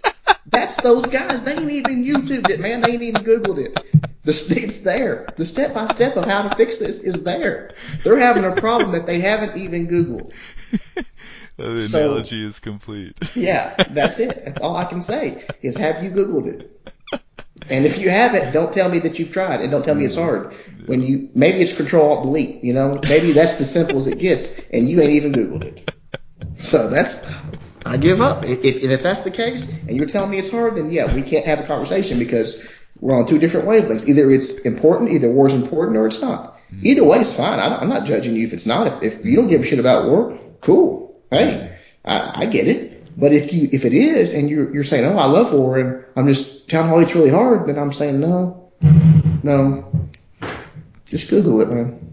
That's those guys. They ain't even YouTubed it, man. They ain't even Googled it. It's there. The step-by-step of how to fix this is there. They're having a problem that they haven't even Googled. The analogy is complete. Yeah, that's it. That's all I can say is, have you Googled it? And if you haven't, don't tell me that you've tried, and don't tell me it's hard. Maybe it's Control-Alt-Delete, maybe that's the simple as it gets, and you ain't even Googled it. So I give up. If that's the case, and you're telling me it's hard, then yeah, we can't have a conversation because we're on two different wavelengths. Either it's important, either war's important, or it's not. Either Mm-hmm. way is fine. I'm not judging you if it's not. If you don't give a shit about war, cool. Mm-hmm. Hey, I get it. But if it is, and you're saying, oh, I love war, and I'm just town hall it's really hard, then I'm saying no, no, just Google it, man.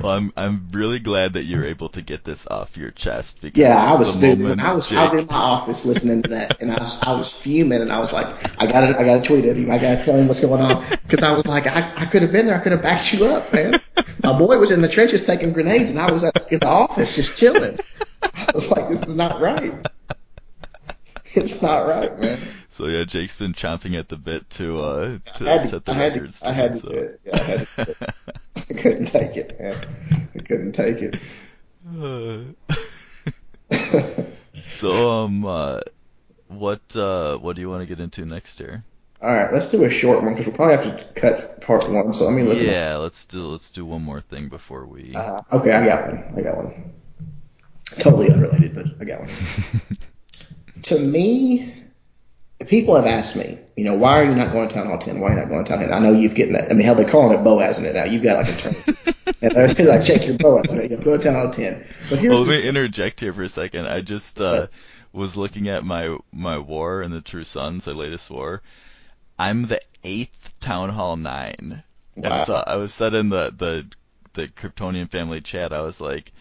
Well, I'm really glad that you're able to get this off your chest Yeah, because I the was stupid. When moment I was Jake in my office listening to that, and I was fuming, and I was like, I gotta tweet at him. I gotta tell him what's going on because I was like, I could have been there. I could have backed you up, man. My boy was in the trenches taking grenades, and I was in the office just chilling. I was like, this is not right. It's not right, man. So yeah, Jake's been chomping at the bit to set the record I had straight. to do So it. Yeah, I had to do it. I couldn't take it, man. I couldn't take it. what do you want to get into next year? All right, let's do a short one because we'll probably have to cut part one. So let me look at my. Yeah, let's do one more thing before we. Okay, I got one. I got one. Totally unrelated, but I got one. To me, people have asked me, why are you not going to Town Hall 10? Why are you not going to Town Hall 10? I know you've getting that. I mean, hell, they're calling it Boaz in it now. You've got like a term. And they're like, check your Boaz. Go to Town Hall 10. But here's Well, let me the. interject here for a second. I just was looking at my war in the True Sons, the latest war. I'm the 8th Town Hall 9. And so Wow. I was said in the Kryptonian family chat, I was like,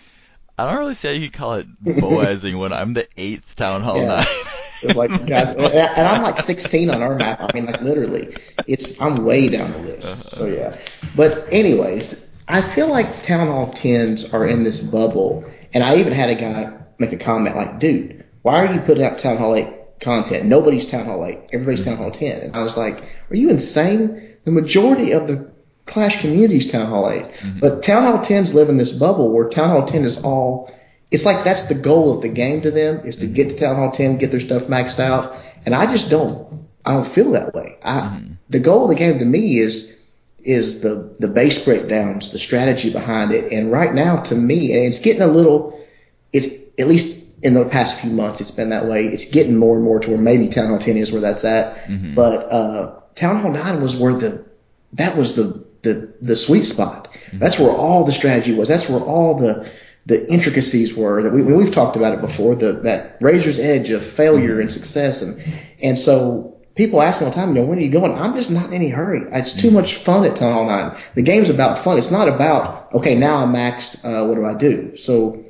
I don't really see how you could call it Boazing when I'm the 8th Town Hall Yeah. 9. It's like guys, and I'm like 16 on our map. I mean, like literally, I'm way down the list. So yeah. But anyways, I feel like Town Hall 10s are in this bubble, and I even had a guy make a comment like, "Dude, why are you putting out Town Hall 8 content? Nobody's Town Hall 8. Everybody's Town Hall 10." And I was like, "Are you insane? The majority of the Clash community is Town Hall 8, but Town Hall 10s live in this bubble where Town Hall 10 is all." It's like that's the goal of the game to them is to get to Town Hall 10, get their stuff maxed out, and I don't feel that way. The goal of the game to me is the base breakdowns, the strategy behind it, and right now to me, and it's at least in the past few months it's been that way. It's getting more and more to where maybe Town Hall 10 is where that's at, but Town Hall 9 was where that was the sweet spot. That's where all the strategy was. That's where all the intricacies were that we've talked about it before, that razor's edge of failure and success. And so people ask me all the time, when are you going? I'm just not in any hurry. It's too much fun at Town Hall 9. The game's about fun. It's not about, okay, now I'm maxed, what do I do? So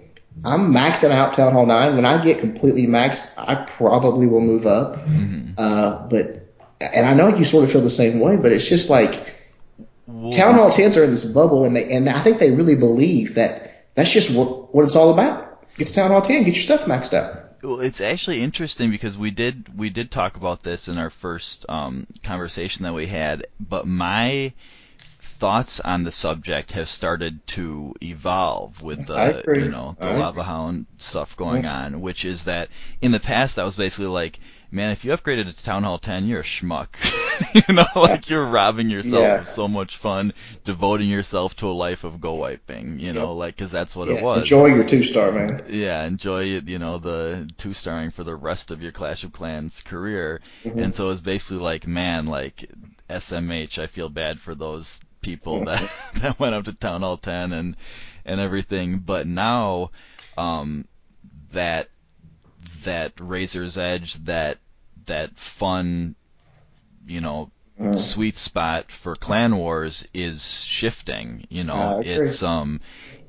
I'm maxing out Town Hall 9. When I get completely maxed, I probably will move up. And I know you sort of feel the same way, but it's just like Town Well, Hall 10s are in this bubble, and I think they really believe that that's just what it's all about. Get to Town Hall 10, get your stuff maxed out. well, it's actually interesting because we did talk about this in our first conversation that we had, but my thoughts on the subject have started to evolve with I the agree. the Lava Hound stuff going on, which is that in the past that was basically like, man, if you upgraded to Town Hall 10, you're a schmuck. Like you're robbing yourself Yeah. of so much fun, devoting yourself to a life of go-wiping, Yep. like, because that's what it Yeah. was. Enjoy your 2-star, man. Yeah, enjoy the two-starring for the rest of your Clash of Clans career. And hmm so it's basically like, man, like SMH, I feel bad for those people that hmm that went up to Town Hall 10 and everything. But now, that that Razor's Edge, that fun, you know, sweet spot for Clan Wars is shifting. I agree.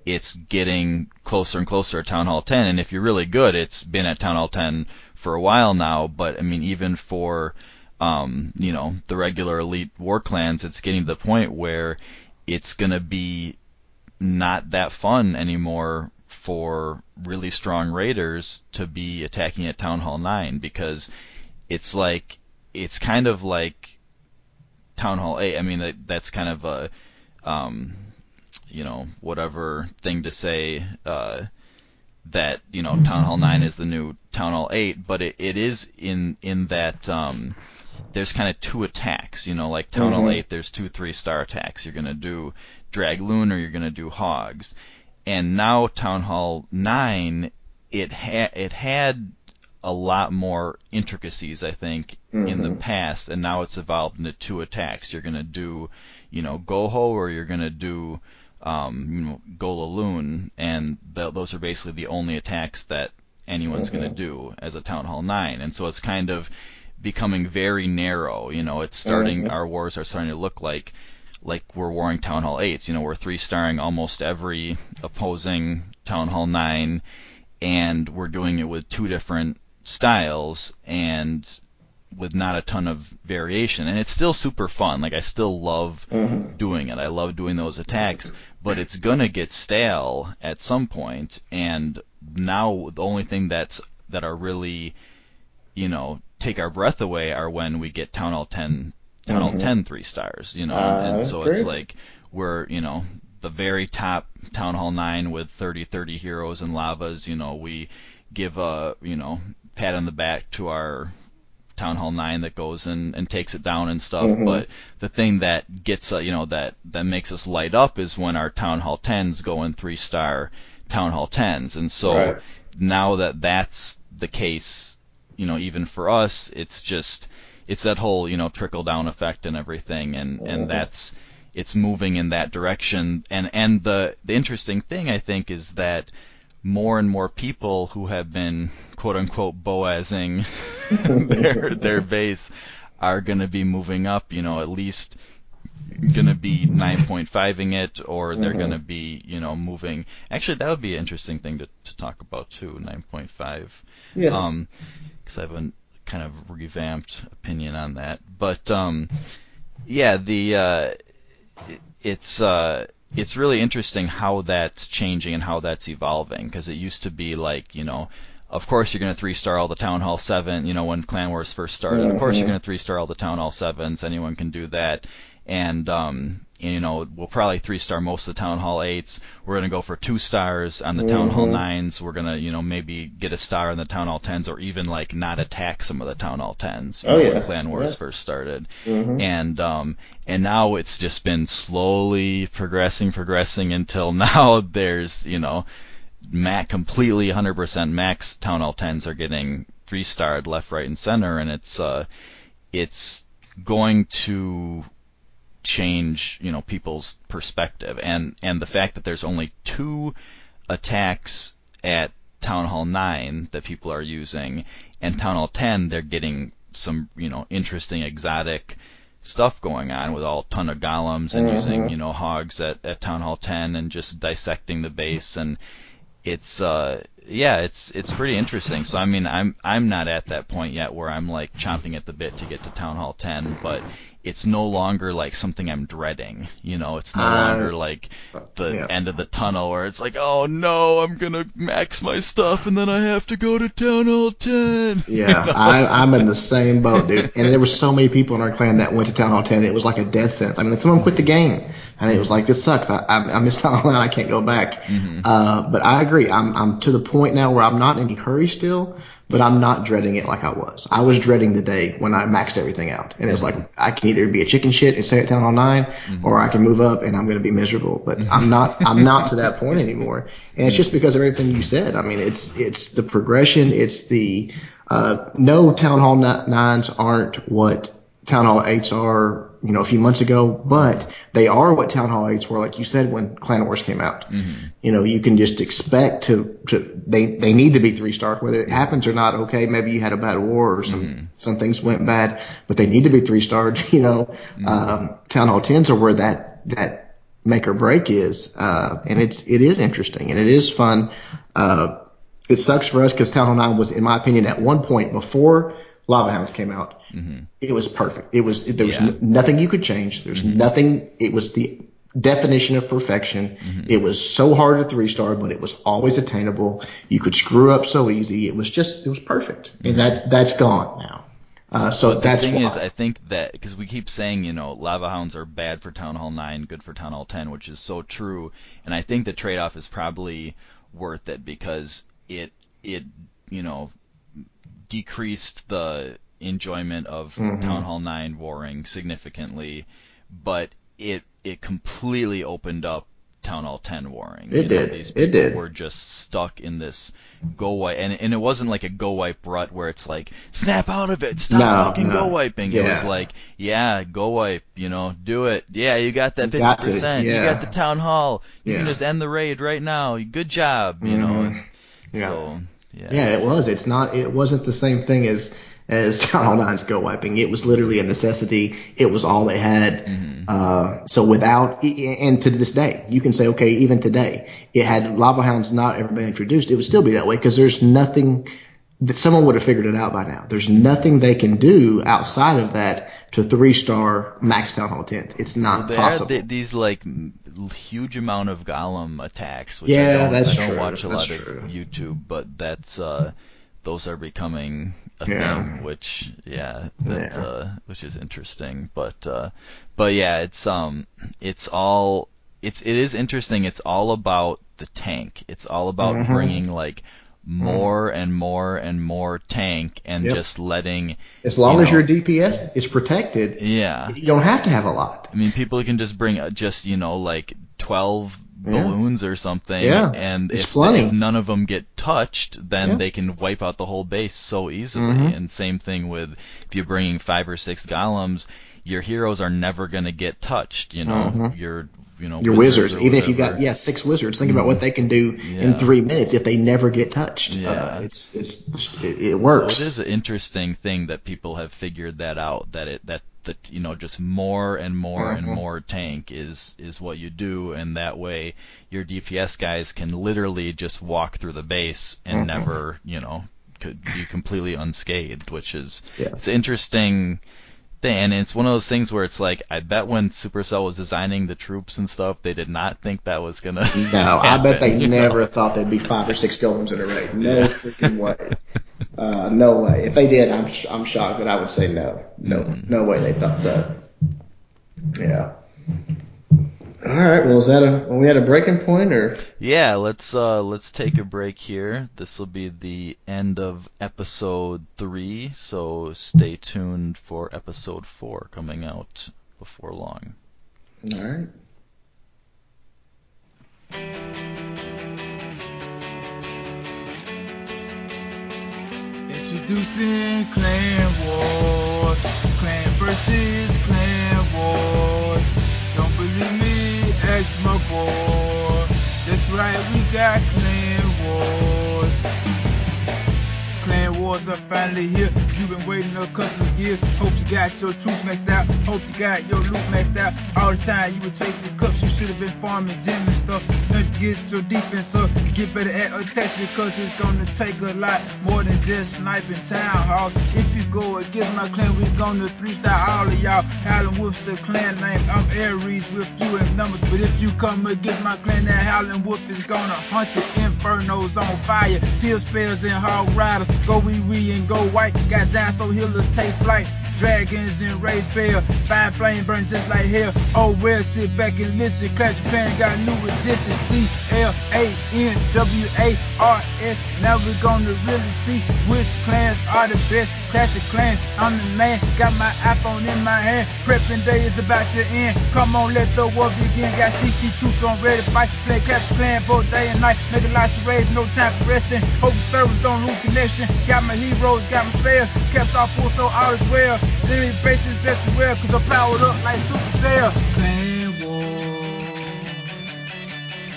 It's getting closer and closer to Town Hall 10, and if you're really good, it's been at Town Hall 10 for a while now. But I mean, even for the regular elite war clans, it's getting to the point where it's gonna be not that fun anymore for really strong raiders to be attacking at Town Hall 9 because it's kind of like Town Hall 8. I mean, that's kind of a whatever thing to say, that Town Hall 9 is the new Town Hall 8, but it is in that there's kind of two attacks. Like Town Hall hmm 8, there's two 3-star attacks. You're gonna do Dragloon or you're gonna do Hogs. And now Town Hall 9, it had a lot more intricacies, I think, in the Mm-hmm. past, and now it's evolved into two attacks. You're gonna do, Goho, or you're gonna do, Golaloon, and those are basically the only attacks that anyone's gonna Mm-hmm. do as a Town Hall 9, and so it's kind of becoming very narrow. It's starting, Mm-hmm. our wars are starting to look like we're warring Town Hall 8s. We're 3-starring almost every opposing Town Hall 9, and we're doing it with two different styles and with not a ton of variation. And it's still super fun. Like, I still love Mm-hmm. doing it. I love doing those attacks, but it's gonna get stale at some point. And now the only thing that are really, take our breath away are when we get Town Hall Mm-hmm. 10 3 stars, I and so it's agree. like we're, the very top Town Hall 9 with 30 heroes and lavas, we give a, pat on the back to our Town Hall 9 that goes and takes it down and stuff. Mm-hmm. But the thing that gets, that makes us light up is when our Town Hall 10s go in 3-star Town Hall 10s. And so Right. now that that's the case, even for us, it's that whole, trickle down effect and everything, and Mm-hmm. it's moving in that direction. And the interesting thing, I think, is that more and more people who have been quote unquote Boazing their base are going to be moving up, at least going to be 9.5ing it, or they're going to Mm-hmm. be, moving. Actually, that would be an interesting thing to talk about too, 9.5. Yeah. Because I have a kind of revamped opinion on that. But yeah, it's really interesting how that's changing and how that's evolving. Because it used to be like, of course you're going to 3-star all the Town Hall 7. When Clan Wars first started, of course you're Mm-hmm. going to 3-star all the Town Hall 7s. Anyone can do that. And we'll probably 3-star most of the Town Hall 8s. We're going to go for 2 stars on the Town Hall Mm-hmm. 9s. We're going to, maybe get a star in the Town Hall 10s, or even like not attack some of the Town Hall 10s, Oh when yeah. Clan Wars Yeah. first started. Mm-hmm. And now it's just been slowly progressing until now there's, completely 100% max Town Hall 10s are getting 3-starred left, right, and center, and it's going to change, people's perspective, and the fact that there's only 2 attacks at Town Hall 9 that people are using, and Town Hall 10 they're getting some, interesting exotic stuff going on with all ton of golems and using, Mm-hmm. hogs at Town Hall 10 and just dissecting the base. And it's yeah, it's pretty interesting. So I mean, I'm not at that point yet where I'm like chomping at the bit to get to Town Hall 10, but it's no longer like something I'm dreading. It's no I longer like the yeah. end of the tunnel where it's like, oh no, I'm gonna max my stuff and then I have to go to Town Hall 10. Yeah, I'm in the same boat, dude. And there were so many people in our clan that went to Town Hall 10. It was like a death sentence. I mean, some of them quit the game, and it was like, this sucks. I missed Town Hall 9. I can't go back. Hmm. But I agree. I'm to the point now where I'm not in any hurry still, but I'm not dreading it like I was. I was dreading the day when I maxed everything out, and it was like I can either be a chicken shit and stay at Town Hall 9, or I can move up and I'm going to be miserable. But I'm not. I'm not to that point anymore, and it's just because of everything you said. I mean, it's the progression. It's the no, Town Hall 9s aren't what Town Hall 8s are, a few months ago, but they are what Town Hall 8s were, like you said, when Clan Wars came out. You can just expect they need to be 3-star, whether it happens or not. Okay, maybe you had a bad war or some things went bad, but they need to be 3-starred. Town Hall 10s are where that make or break is, and it is interesting and it is fun. It sucks for us because Town Hall 9 was, in my opinion, at one point before Lava Hounds came out, it was perfect. There was Yeah. nothing you could change. There's nothing. It was the definition of perfection. It was so hard to 3-star, but it was always attainable. You could screw up so easy. It was perfect, and that's gone now. So But the that's thing is, why. I think that because we keep saying, Lava Hounds are bad for Town Hall 9, good for Town Hall 10, which is so true, and I think the trade-off is probably worth it because it decreased the enjoyment of Town Hall 9 warring significantly, but it completely opened up Town Hall 10 warring. It did. These It people did. were just stuck in this GoWipe, and it wasn't like a GoWipe rut where it's like, snap out of it, stop fucking GoWiping. Yeah. It was like, yeah, GoWipe, do it. Yeah, you got that You got to, 50%. You got the Town Hall. You can Yeah. just end the raid right now. Good job, Yeah. So, yeah. Yeah, it was. It wasn't the same thing as Town Hall 9's GoWiping. It was literally a necessity. It was all they had. So without, and to this day, you can say, okay, even today, had Lava Hounds not ever been introduced, it would still be that way because there's nothing that someone would have figured it out by now. There's nothing they can do outside of that to 3-star max Town Hall 10s. It's not possible. These like huge amount of golem attacks, which Yeah, I that's don't true. watch a That's lot true. of YouTube, but that's those are becoming a Yeah. thing, which which is interesting. But yeah, it is interesting. It's all about the tank. It's all about bringing like more and more and more tank and just letting. As long as your DPS is protected, yeah, you don't have to have a lot. I mean, people can just bring like 12 balloons or something, and if none of them get touched, then they can wipe out the whole base so easily. And same thing with if you're bringing 5 or 6 golems, your heroes are never going to get touched. Your wizards, even if you got 6 wizards, think about what they can do in 3 minutes if they never get touched. Yeah. It works. So it is an interesting thing that people have figured that out, that just more and more and more tank is what you do, and that way your DPS guys can literally just walk through the base and never, could be completely unscathed, which is it's interesting thing. And it's one of those things where it's like, I bet when Supercell was designing the troops and stuff, they did not think that was gonna No, I bet they never thought there'd be 5 or 6 golems in a raid. No freaking way. No way. If they did, I'm shocked, but I would say no. No way they thought that. Yeah. All right. Well, we had a breaking point, or? Yeah, let's take a break here. This will be the end of episode 3, so stay tuned for episode 4 coming out before long. All right. Introducing Clan Wars, Clan versus Clan Wars. Don't believe me? Ask my boy. That's right, we got Clan Wars. Clan Wars are finally here. You've been waiting a couple of years. Hope you got your troops maxed out. Hope you got your loot maxed out. All the time you were chasing cups, you should have been farming gems and stuff. Let's get your defense up. Get better at attacks because it's gonna take a lot more than just sniping town halls. If you go against my clan, we're gonna 3-star all of y'all. Howling Wolf's the clan name. I'm Aries with few in numbers. But if you come against my clan, that Howling Wolf is gonna hunt it. Infernos on fire. Heal spells and hog riders. GoWiPe and GoWiPe. Got giants so healers take flight. Dragons and raise bell. Fine flame burn just like hell. Oh well, sit back and listen. Clash of Clans got new edition. CLANWARS. Now we're gonna really see which clans are the best. Clash of Clans, I'm the man. Got my iPhone in my hand. Prepping day is about to end. Come on, let the war begin. Got CC troops on ready to fight. Play Clash of Clans both day and night. Making lots of raids, no time for resting. Hope the servers don't lose connection. Got my heroes, got my spells. Kept all full, so all is well. Enemy base is best beware, cause I'm powered up like Supercell.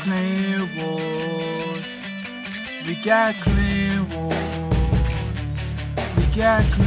Clan Wars. We got Clan Wars. We got Clan